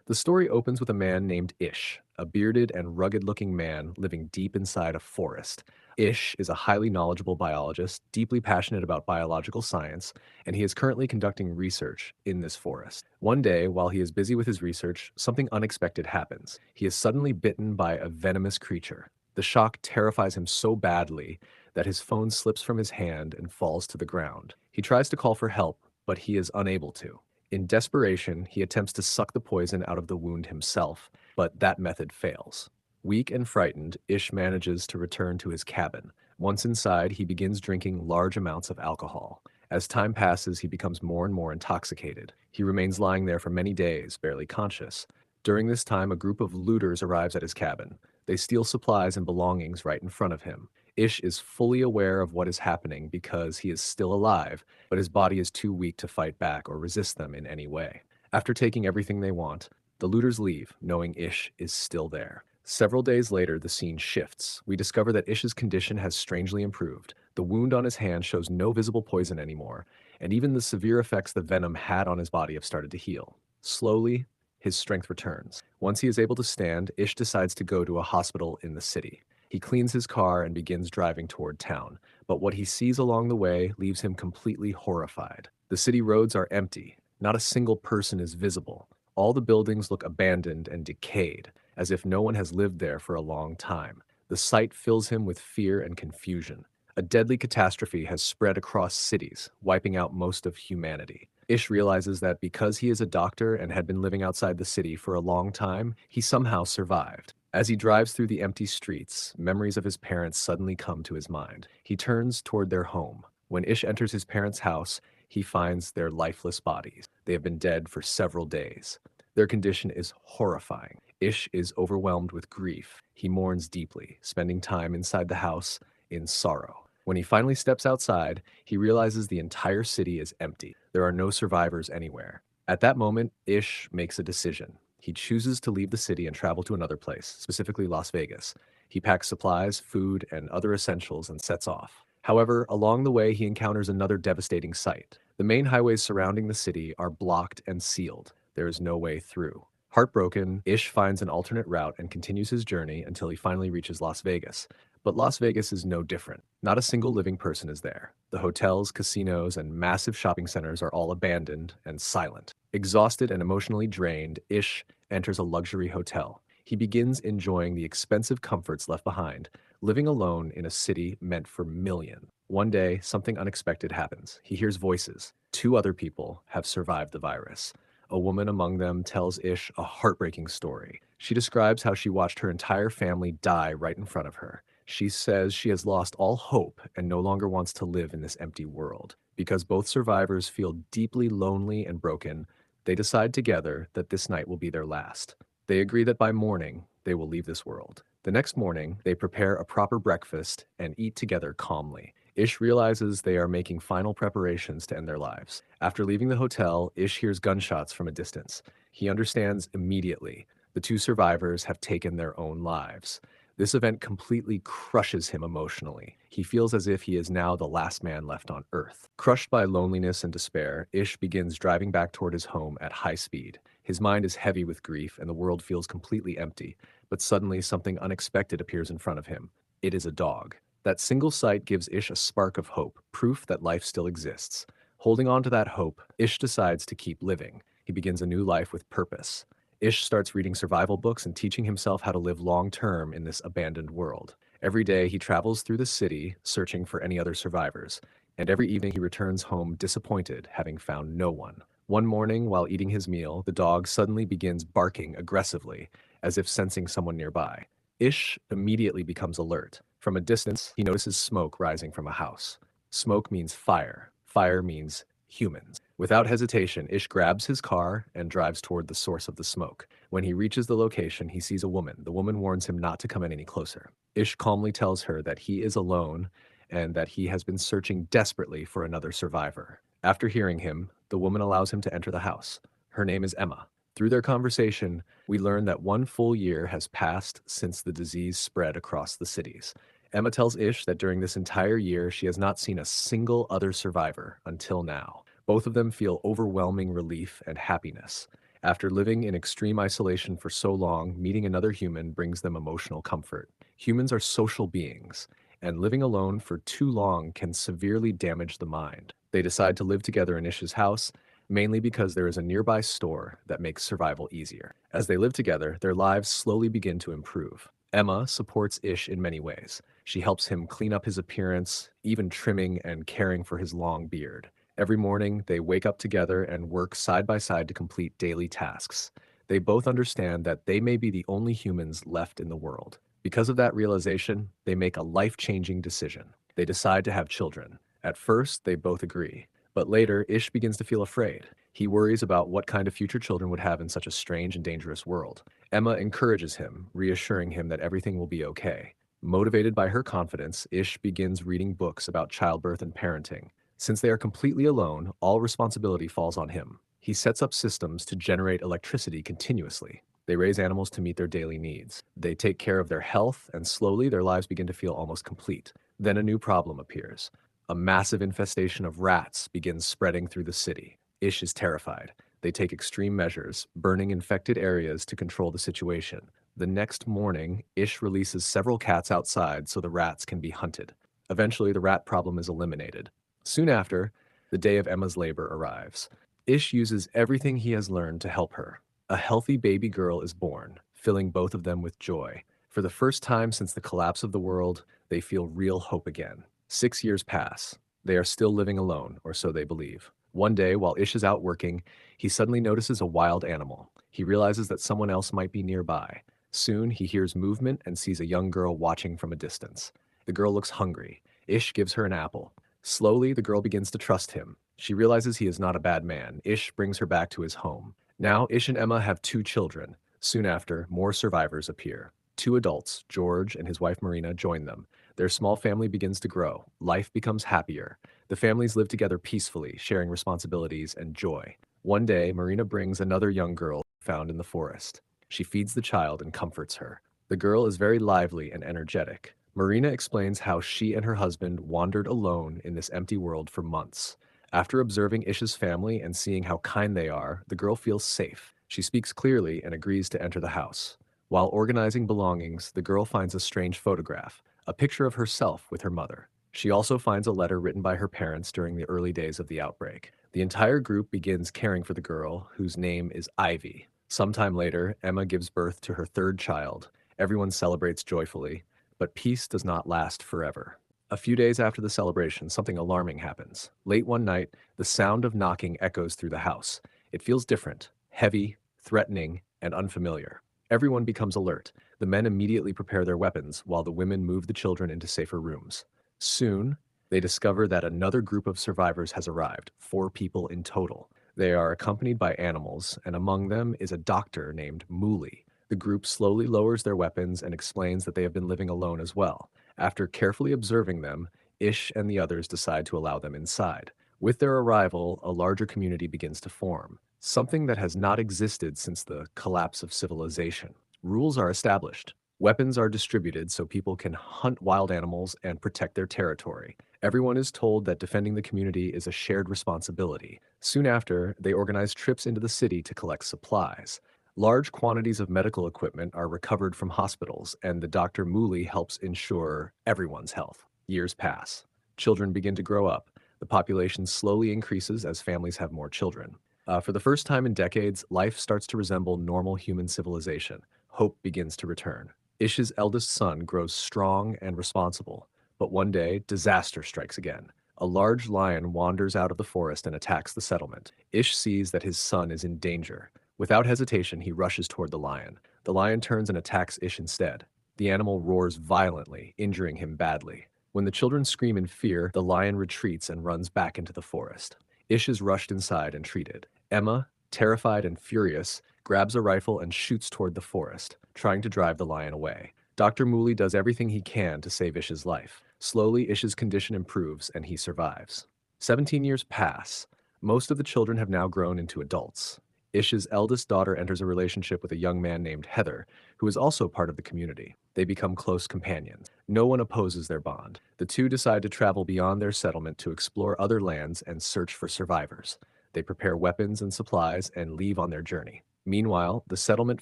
The story opens with a man named Ish, a bearded and rugged-looking man living deep inside a forest. Ish is a highly knowledgeable biologist, deeply passionate about biological science, and he is currently conducting research in this forest. One day, while he is busy with his research, something unexpected happens. He is suddenly bitten by a venomous creature. The shock terrifies him so badly that his phone slips from his hand and falls to the ground. He tries to call for help, but he is unable to. In desperation, he attempts to suck the poison out of the wound himself, but that method fails. Weak and frightened, Ish manages to return to his cabin. Once inside, he begins drinking large amounts of alcohol. As time passes, he becomes more and more intoxicated. He remains lying there for many days, barely conscious. During this time, a group of looters arrives at his cabin. They steal supplies and belongings right in front of him. Ish is fully aware of what is happening because he is still alive, but his body is too weak to fight back or resist them in any way. After taking everything they want, the looters leave, knowing Ish is still there. Several days later, the scene shifts. We discover that Ish's condition has strangely improved. The wound on his hand shows no visible poison anymore, and even the severe effects the venom had on his body have started to heal. Slowly, his strength returns. Once he is able to stand, Ish decides to go to a hospital in the city. He cleans his car and begins driving toward town, but what he sees along the way leaves him completely horrified. The city roads are empty. Not a single person is visible. All the buildings look abandoned and decayed, as if no one has lived there for a long time. The sight fills him with fear and confusion. A deadly catastrophe has spread across cities, wiping out most of humanity. Ish realizes that because he is a doctor and had been living outside the city for a long time, he somehow survived. As he drives through the empty streets, memories of his parents suddenly come to his mind. He turns toward their home. When Ish enters his parents' house, he finds their lifeless bodies. They have been dead for several days. Their condition is horrifying. Ish is overwhelmed with grief. He mourns deeply, spending time inside the house in sorrow. When he finally steps outside, he realizes the entire city is empty. There are no survivors anywhere. At that moment, Ish makes a decision. He chooses to leave the city and travel to another place, specifically Las Vegas. He packs supplies, food, and other essentials and sets off. However, along the way, he encounters another devastating sight. The main highways surrounding the city are blocked and sealed. There is no way through. Heartbroken, Ish finds an alternate route and continues his journey until he finally reaches Las Vegas. But Las Vegas is no different. Not a single living person is there. The hotels, casinos, and massive shopping centers are all abandoned and silent. Exhausted and emotionally drained, Ish enters a luxury hotel. He begins enjoying the expensive comforts left behind, living alone in a city meant for millions. One day, something unexpected happens. He hears voices. Two other people have survived the virus. A woman among them tells Ish a heartbreaking story. She describes how she watched her entire family die right in front of her. She says she has lost all hope and no longer wants to live in this empty world. Because both survivors feel deeply lonely and broken, they decide together that this night will be their last. They agree that by morning, they will leave this world. The next morning, they prepare a proper breakfast and eat together calmly. Ish realizes they are making final preparations to end their lives. After leaving the hotel, Ish hears gunshots from a distance. He understands immediately. The two survivors have taken their own lives. This event completely crushes him emotionally. He feels as if he is now the last man left on Earth. Crushed by loneliness and despair, Ish begins driving back toward his home at high speed. His mind is heavy with grief and the world feels completely empty. But suddenly something unexpected appears in front of him. It is a dog. That single sight gives Ish a spark of hope, proof that life still exists. Holding on to that hope, Ish decides to keep living. He begins a new life with purpose. Ish starts reading survival books and teaching himself how to live long-term in this abandoned world. Every day he travels through the city, searching for any other survivors. And every evening he returns home disappointed, having found no one. One morning, while eating his meal, the dog suddenly begins barking aggressively, as if sensing someone nearby. Ish immediately becomes alert. From a distance, he notices smoke rising from a house. Smoke means fire. Fire means humans. Without hesitation, Ish grabs his car and drives toward the source of the smoke. When he reaches the location, he sees a woman. The woman warns him not to come in any closer. Ish calmly tells her that he is alone and that he has been searching desperately for another survivor. After hearing him, the woman allows him to enter the house. Her name is Emma. Through their conversation, we learn that 1 full year has passed since the disease spread across the cities. Emma tells Ish that during this entire year, she has not seen a single other survivor until now. Both of them feel overwhelming relief and happiness. After living in extreme isolation for so long, meeting another human brings them emotional comfort. Humans are social beings, and living alone for too long can severely damage the mind. They decide to live together in Ish's house, mainly because there is a nearby store that makes survival easier. As they live together, their lives slowly begin to improve. Emma supports Ish in many ways. She helps him clean up his appearance, even trimming and caring for his long beard. Every morning, they wake up together and work side by side to complete daily tasks. They both understand that they may be the only humans left in the world. Because of that realization, they make a life-changing decision. They decide to have children. At first, they both agree. But later, Ish begins to feel afraid. He worries about what kind of future children would have in such a strange and dangerous world. Emma encourages him, reassuring him that everything will be okay. Motivated by her confidence, Ish begins reading books about childbirth and parenting. Since they are completely alone, all responsibility falls on him. He sets up systems to generate electricity continuously. They raise animals to meet their daily needs. They take care of their health, and slowly their lives begin to feel almost complete. Then a new problem appears. A massive infestation of rats begins spreading through the city. Ish is terrified. They take extreme measures, burning infected areas to control the situation. The next morning, Ish releases several cats outside so the rats can be hunted. Eventually, the rat problem is eliminated. Soon after, the day of Emma's labor arrives. Ish uses everything he has learned to help her. A healthy baby girl is born, filling both of them with joy. For the first time since the collapse of the world, they feel real hope again. 6 years pass. They are still living alone, or so they believe. One day, while Ish is out working, he suddenly notices a wild animal. He realizes that someone else might be nearby. Soon, he hears movement and sees a young girl watching from a distance. The girl looks hungry. Ish gives her an apple. Slowly, the girl begins to trust him. She realizes he is not a bad man. Ish brings her back to his home. Now, Ish and Emma have 2 children. Soon after, more survivors appear. 2 adults, George and his wife Marina, join them. Their small family begins to grow. Life becomes happier. The families live together peacefully, sharing responsibilities and joy. One day, Marina brings another young girl found in the forest. She feeds the child and comforts her. The girl is very lively and energetic. Marina explains how she and her husband wandered alone in this empty world for months. After observing Ish's family and seeing how kind they are, the girl feels safe. She speaks clearly and agrees to enter the house. While organizing belongings, the girl finds a strange photograph, a picture of herself with her mother. She also finds a letter written by her parents during the early days of the outbreak. The entire group begins caring for the girl, whose name is Ivy. Sometime later, Emma gives birth to her 3rd child. Everyone celebrates joyfully, but peace does not last forever. A few days after the celebration, something alarming happens. Late one night, the sound of knocking echoes through the house. It feels different, heavy, threatening, and unfamiliar. Everyone becomes alert. The men immediately prepare their weapons, while the women move the children into safer rooms. Soon, they discover that another group of survivors has arrived, 4 people in total. They are accompanied by animals, and among them is a doctor named Mooley. The group slowly lowers their weapons and explains that they have been living alone as well. After carefully observing them, Ish and the others decide to allow them inside. With their arrival, a larger community begins to form, something that has not existed since the collapse of civilization. Rules are established. Weapons are distributed so people can hunt wild animals and protect their territory. Everyone is told that defending the community is a shared responsibility. Soon after, they organize trips into the city to collect supplies. Large quantities of medical equipment are recovered from hospitals, and the Dr. Mooley helps ensure everyone's health. Years pass. Children begin to grow up. The population slowly increases as families have more children. For the first time in decades, life starts to resemble normal human civilization. Hope begins to return. Ish's eldest son grows strong and responsible, but one day, disaster strikes again. A large lion wanders out of the forest and attacks the settlement. Ish sees that his son is in danger. Without hesitation, he rushes toward the lion. The lion turns and attacks Ish instead. The animal roars violently, injuring him badly. When the children scream in fear, the lion retreats and runs back into the forest. Ish is rushed inside and treated. Emma, terrified and furious, grabs a rifle and shoots toward the forest, trying to drive the lion away. Dr. Mooley does everything he can to save Ish's life. Slowly, Ish's condition improves and he survives. 17 years pass. Most of the children have now grown into adults. Ish's eldest daughter enters a relationship with a young man named Heather, who is also part of the community. They become close companions. No one opposes their bond. The two decide to travel beyond their settlement to explore other lands and search for survivors. They prepare weapons and supplies and leave on their journey. Meanwhile, the settlement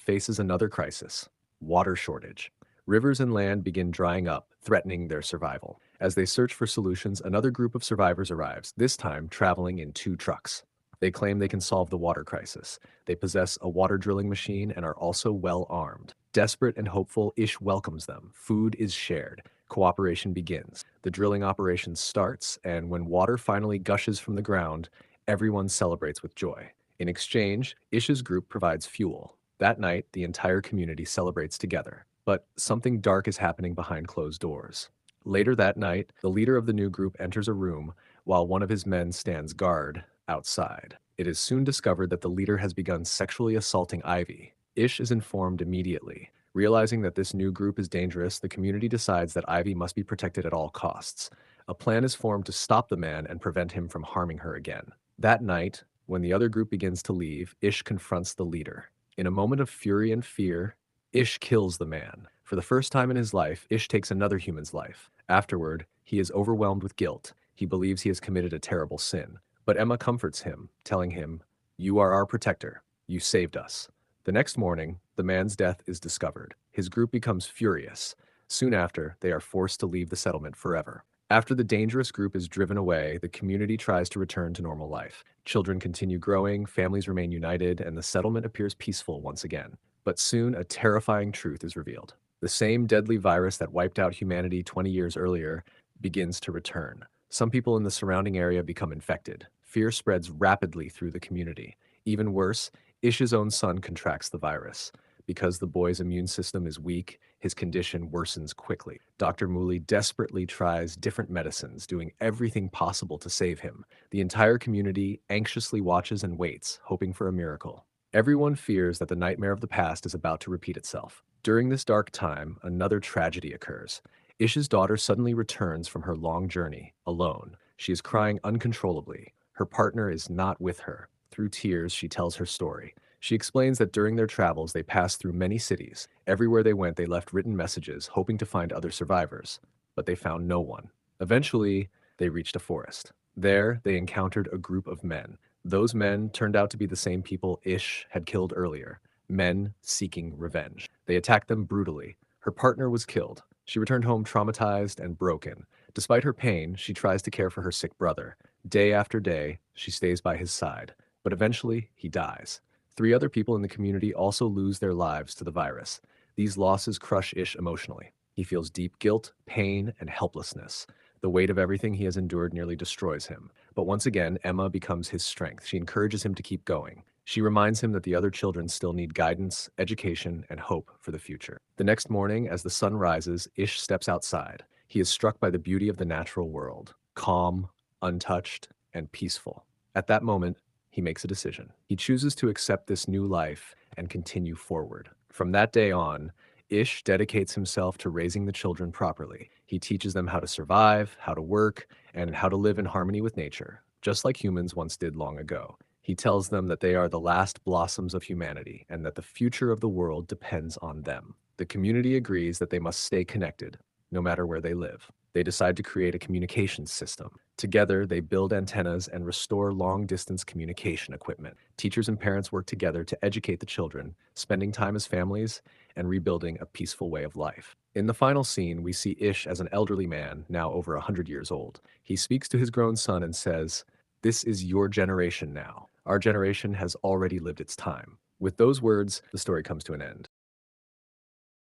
faces another crisis: water shortage. Rivers and land begin drying up, threatening their survival. As they search for solutions, another group of survivors arrives, this time traveling in two trucks. They claim they can solve the water crisis. They possess a water drilling machine and are also well armed. Desperate and hopeful, Ish welcomes them. Food is shared. Cooperation begins. The drilling operation starts, and when water finally gushes from the ground, everyone celebrates with joy. In exchange, Ish's group provides fuel. That night, the entire community celebrates together. But something dark is happening behind closed doors. Later that night, the leader of the new group enters a room while one of his men stands guard outside. It is soon discovered that the leader has begun sexually assaulting Ivy. Ish is informed immediately. Realizing that this new group is dangerous, the community decides that Ivy must be protected at all costs. A plan is formed to stop the man and prevent him from harming her again. That night, when the other group begins to leave, Ish confronts the leader. In a moment of fury and fear, Ish kills the man. For the first time in his life, Ish takes another human's life. Afterward, he is overwhelmed with guilt. He believes he has committed a terrible sin. But Emma comforts him, telling him, "You are our protector. You saved us." The next morning, the man's death is discovered. His group becomes furious. Soon after, they are forced to leave the settlement forever. After the dangerous group is driven away, the community tries to return to normal life. Children continue growing, families remain united, and the settlement appears peaceful once again. But soon, a terrifying truth is revealed. The same deadly virus that wiped out humanity 20 years earlier begins to return. Some people in the surrounding area become infected. Fear spreads rapidly through the community. Even worse, Ish's own son contracts the virus. Because the boy's immune system is weak, his condition worsens quickly. Dr. Mooley desperately tries different medicines, doing everything possible to save him. The entire community anxiously watches and waits, hoping for a miracle. Everyone fears that the nightmare of the past is about to repeat itself. During this dark time, another tragedy occurs. Ish's daughter suddenly returns from her long journey, alone. She is crying uncontrollably. Her partner is not with her. Through tears, she tells her story. She explains that during their travels, they passed through many cities. Everywhere they went, they left written messages, hoping to find other survivors. But they found no one. Eventually, they reached a forest. There, they encountered a group of men. Those men turned out to be the same people Ish had killed earlier, men seeking revenge. They attacked them brutally. Her partner was killed. She returned home traumatized and broken. Despite her pain, she tries to care for her sick brother. Day after day, she stays by his side. But eventually, he dies. 3 other people in the community also lose their lives to the virus. These losses crush Ish emotionally. He feels deep guilt, pain, and helplessness. The weight of everything he has endured nearly destroys him. But once again, Emma becomes his strength. She encourages him to keep going. She reminds him that the other children still need guidance, education, and hope for the future. The next morning, as the sun rises, Ish steps outside. He is struck by the beauty of the natural world, calm, untouched, and peaceful. At that moment, he makes a decision. He chooses to accept this new life and continue forward. From that day on, Ish dedicates himself to raising the children properly. He teaches them how to survive, how to work, and how to live in harmony with nature, just like humans once did long ago. He tells them that they are the last blossoms of humanity and that the future of the world depends on them. The community agrees that they must stay connected, no matter where they live. They decide to create a communications system. Together, they build antennas and restore long-distance communication equipment. Teachers and parents work together to educate the children, spending time as families and rebuilding a peaceful way of life. In the final scene, we see Ish as an elderly man, now over 100 years old. He speaks to his grown son and says, "This is your generation now. Our generation has already lived its time." With those words, the story comes to an end.